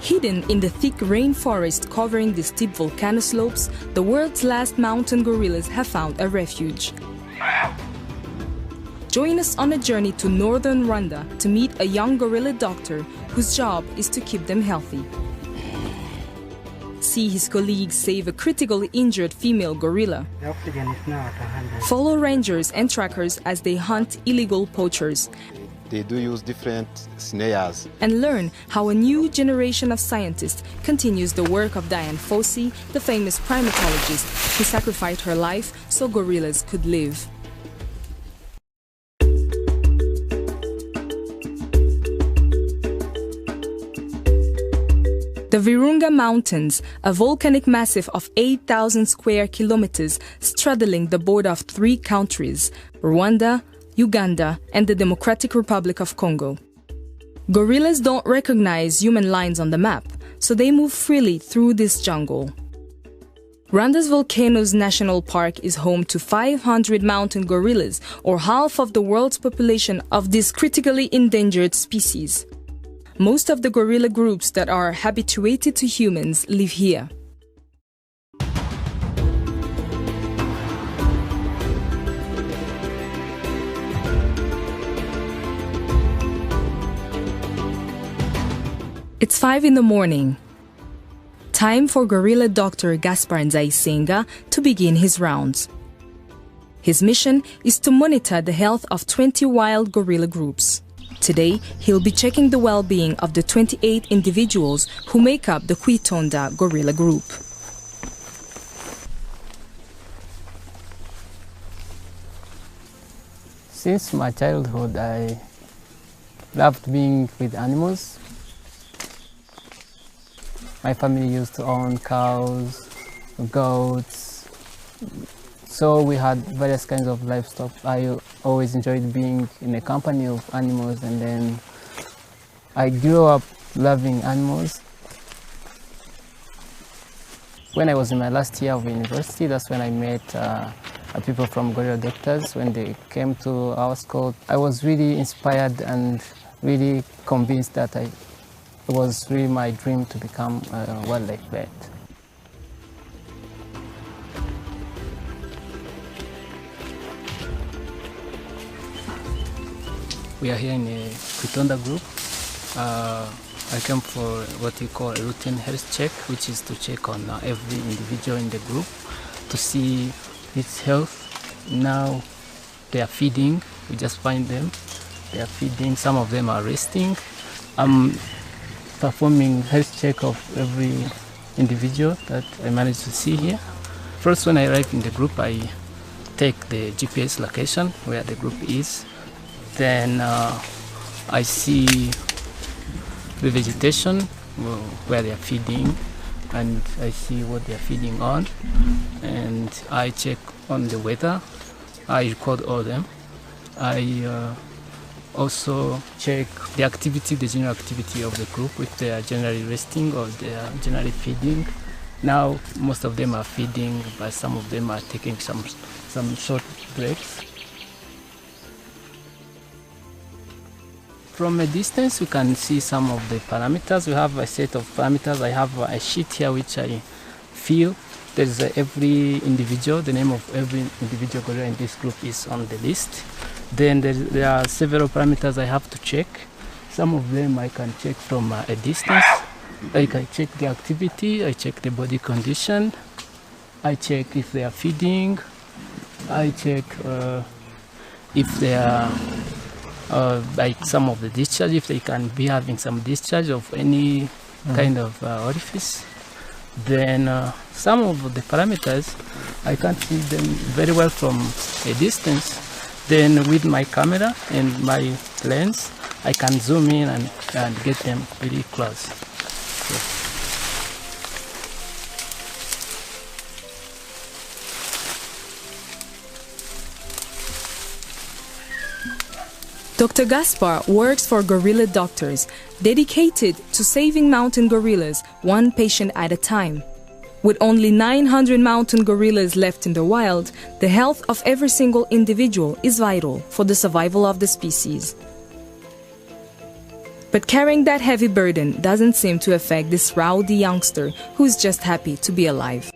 Hidden in the thick rainforest covering the steep volcano slopes, the world's last mountain gorillas have found a refuge. Join us on a journey to northern Rwanda to meet a young gorilla doctor whose job is to keep them healthy. See his colleagues save a critically injured female gorilla. Follow rangers and trackers as they hunt illegal poachers. They do use different snares. And learn how a new generation of scientists continues the work of Diane Fossey, the famous primatologist who sacrificed her life so gorillas could live. The Virunga Mountains, a volcanic massif of 8,000 square kilometers straddling the border of 3 countries, Rwanda, Uganda, and the Democratic Republic of Congo. Gorillas don't recognize human lines on the map, so they move freely through this jungle. Rwanda's Volcanoes National Park is home to 500 mountain gorillas, or half of the world's population of this critically endangered species. Most of the gorilla groups that are habituated to humans live here. It's 5 in the morning. Time for gorilla doctor Gaspar Nzayisenga to begin his rounds. His mission is to monitor the health of 20 wild gorilla groups. Today, he'll be checking the well-being of the 28 individuals who make up the Kwitonda gorilla group. Since my childhood, I loved being with animals. My family used to own cows, goats, so we had various kinds of livestock. I always enjoyed being in a company of animals, and then I grew up loving animals. When I was in my last year of university, that's when I met people from Gorilla Doctors. When they came to our school, I was really inspired and really convinced that it was really my dream to become a wildlife vet. We are here in a Kwitonda group. I came for what we call a routine health check, which is to check on every individual in the group to see its health. Now they are feeding, we just find them. They are feeding, some of them are resting. I'm performing health check of every individual that I managed to see here. First, when I arrive in the group, I take the GPS location where the group is. Then I see the vegetation where they are feeding, and I see what they are feeding on, and I check on the weather. I record all of them. I also check the activity, the general activity of the group, if they are generally resting or they are generally feeding. Now most of them are feeding, but some of them are taking some short breaks. From a distance, we can see some of the parameters. We have a set of parameters. I have a sheet here which I fill. There's every individual, the name of every individual gorilla in this group is on the list. Then there are several parameters I have to check. Some of them I can check from a distance. Like I check the activity, I check the body condition, I check if they are feeding, I check if they are like some of the discharge, if they can be having some discharge of any kind of orifice. Then some of the parameters I can't see them very well from a distance. Then with my camera and my lens I can zoom in and get them very close. Dr. Gaspar works for Gorilla Doctors, dedicated to saving mountain gorillas one patient at a time. With only 900 mountain gorillas left in the wild, the health of every single individual is vital for the survival of the species. But carrying that heavy burden doesn't seem to affect this rowdy youngster who's just happy to be alive.